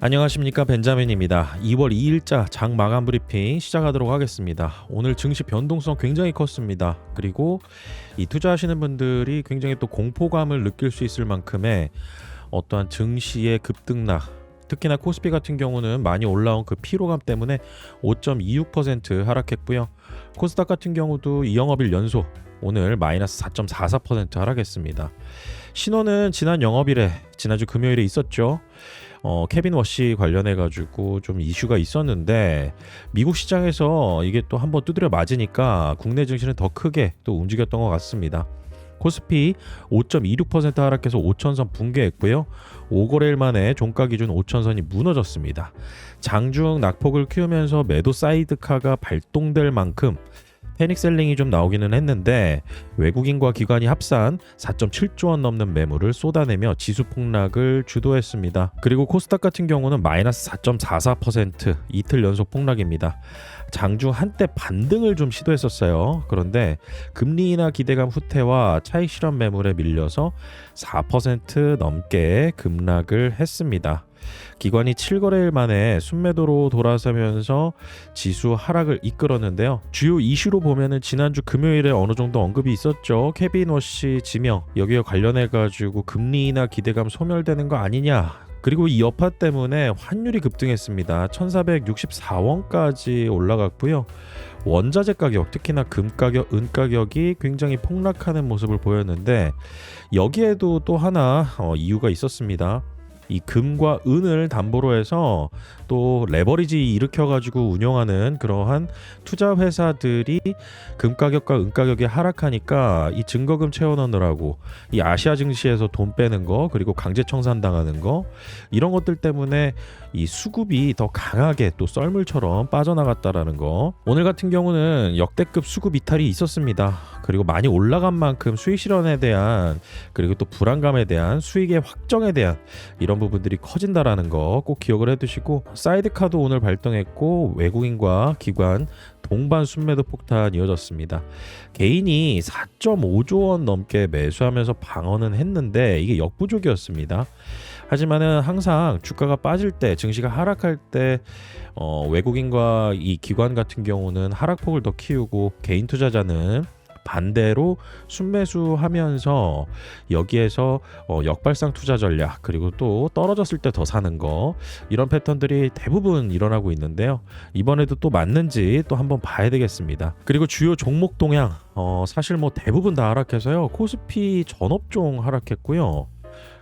안녕하십니까, 벤자민입니다. 2월 2일자 장 마감 브리핑 시작하도록 하겠습니다. 오늘 증시 변동성 굉장히 컸습니다. 그리고 이 투자하시는 분들이 굉장히 또 공포감을 느낄 수 있을 만큼의 어떠한 증시의 급등락, 특히나 코스피 같은 경우는 많이 올라온 그 피로감 때문에 5.26% 하락했고요. 코스닥 같은 경우도 이 영업일 연속 오늘 마이너스 4.44% 하락했습니다. 신호는 지난 영업일에 지난주 금요일에 있었죠. 케빈 워시 관련해 가지고 좀 이슈가 있었는데 미국 시장에서 이게 또 한번 두드려 맞으니까 국내 증시는 더 크게 또 움직였던 것 같습니다. 코스피 5.26% 하락해서 5천선 붕괴했고요. 5거래일 만에 종가 기준 5천선이 무너졌습니다. 장중 낙폭을 키우면서 매도 사이드카가 발동될 만큼 패닉셀링이 좀 나오기는 했는데 외국인과 기관이 합산 4.7조 원 넘는 매물을 쏟아내며 지수 폭락을 주도했습니다. 그리고 코스닥 같은 경우는 마이너스 4.44% 이틀 연속 폭락입니다. 장중 한때 반등을 좀 시도했었어요. 그런데 금리 인하 기대감 후퇴와 차익 실현 매물에 밀려서 4% 넘게 급락을 했습니다. 기관이 7거래일 만에 순매도로 돌아서면서 지수 하락을 이끌었는데요. 주요 이슈로 보면은 지난주 금요일에 어느 정도 언급이 있었죠. 케빈 워시 지명, 여기에 관련해 가지고 금리 인하 기대감 소멸되는 거 아니냐. 그리고 이 여파 때문에 환율이 급등했습니다. 1464원까지 올라갔고요. 원자재 가격, 특히나 금 가격, 은 가격이 굉장히 폭락하는 모습을 보였는데 여기에도 또 하나 이유가 있었습니다. 이 금과 은을 담보로 해서 또 레버리지 일으켜가지고 운영하는 그러한 투자 회사들이 금 가격과 은 가격이 하락하니까 이 증거금 채워넣느라고 이 아시아 증시에서 돈 빼는 거, 그리고 강제 청산당하는 거, 이런 것들 때문에 이 수급이 더 강하게 또 썰물처럼 빠져나갔다라는 거. 오늘 같은 경우는 역대급 수급 이탈이 있었습니다. 그리고 많이 올라간 만큼 수익 실현에 대한, 그리고 또 불안감에 대한, 수익의 확정에 대한 이런 부분들이 커진다라는 거 꼭 기억을 해두시고, 사이드카도 오늘 발동했고 외국인과 기관 동반 순매도 폭탄 이어졌습니다. 개인이 4.5조 원 넘게 매수하면서 방어는 했는데 이게 역부족이었습니다. 하지만은 항상 주가가 빠질 때, 증시가 하락할 때 외국인과 이 기관 같은 경우는 하락폭을 더 키우고 개인 투자자는 반대로 순매수하면서 여기에서 역발상 투자 전략, 그리고 또 떨어졌을 때 더 사는 거, 이런 패턴들이 대부분 일어나고 있는데요. 이번에도 또 맞는지 또 한번 봐야 되겠습니다. 그리고 주요 종목 동향 사실 뭐 대부분 다 하락해서요. 코스피 전업종 하락했고요.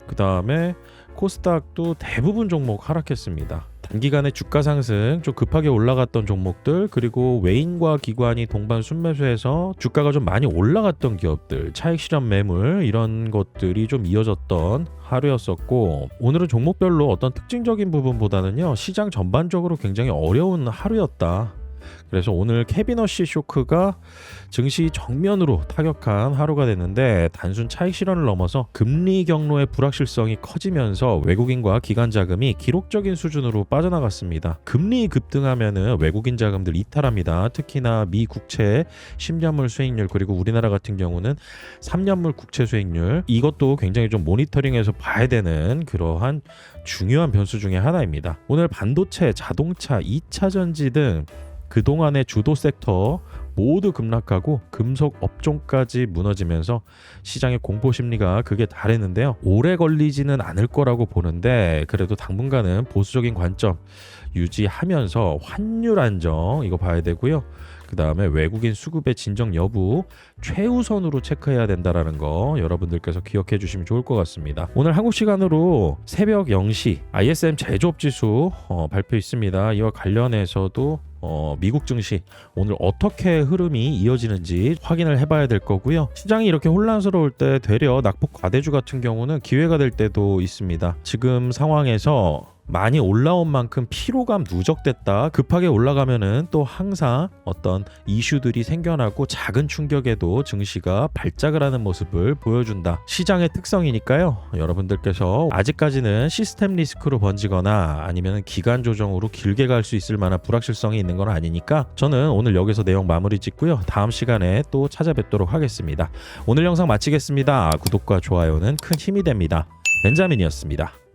그 다음에 코스닥도 대부분 종목 하락했습니다. 단기간에 주가 상승 좀 급하게 올라갔던 종목들, 그리고 외인과 기관이 동반 순매수해서 주가가 좀 많이 올라갔던 기업들, 차익 실현 매물, 이런 것들이 좀 이어졌던 하루였었고, 오늘은 종목별로 어떤 특징적인 부분보다는요, 시장 전반적으로 굉장히 어려운 하루였다. 그래서 오늘 케빈 워시 쇼크가 증시 정면으로 타격한 하루가 됐는데, 단순 차익 실현을 넘어서 금리 경로의 불확실성이 커지면서 외국인과 기관 자금이 기록적인 수준으로 빠져나갔습니다. 금리 급등하면은 외국인 자금들 이탈합니다. 특히나 미 국채 10년물 수익률, 그리고 우리나라 같은 경우는 3년물 국채 수익률, 이것도 굉장히 좀 모니터링해서 봐야 되는 그러한 중요한 변수 중에 하나입니다. 오늘 반도체, 자동차, 2차 전지 등 그동안의 주도 섹터 모두 급락하고 금속 업종까지 무너지면서 시장의 공포 심리가 극에 달했는데요. 오래 걸리지는 않을 거라고 보는데 그래도 당분간은 보수적인 관점 유지하면서 환율 안정 이거 봐야 되고요. 그 다음에 외국인 수급의 진정 여부 최우선으로 체크해야 된다라는 거 여러분들께서 기억해 주시면 좋을 것 같습니다. 오늘 한국 시간으로 새벽 0시 ISM 제조업 지수 발표 있습니다. 이와 관련해서도 미국 증시 오늘 어떻게 흐름이 이어지는지 확인을 해봐야 될 거고요. 시장이 이렇게 혼란스러울 때 되려 낙폭 과대주 같은 경우는 기회가 될 때도 있습니다. 지금 상황에서 많이 올라온 만큼 피로감 누적됐다, 급하게 올라가면은 또 항상 어떤 이슈들이 생겨나고 작은 충격에도 증시가 발작을 하는 모습을 보여준다. 시장의 특성이니까요. 여러분들께서 아직까지는 시스템 리스크로 번지거나 아니면 기간 조정으로 길게 갈 수 있을 만한 불확실성이 있는 건 아니니까 저는 오늘 여기서 내용 마무리 짓고요. 다음 시간에 또 찾아뵙도록 하겠습니다. 오늘 영상 마치겠습니다. 구독과 좋아요는 큰 힘이 됩니다. 벤자민이었습니다.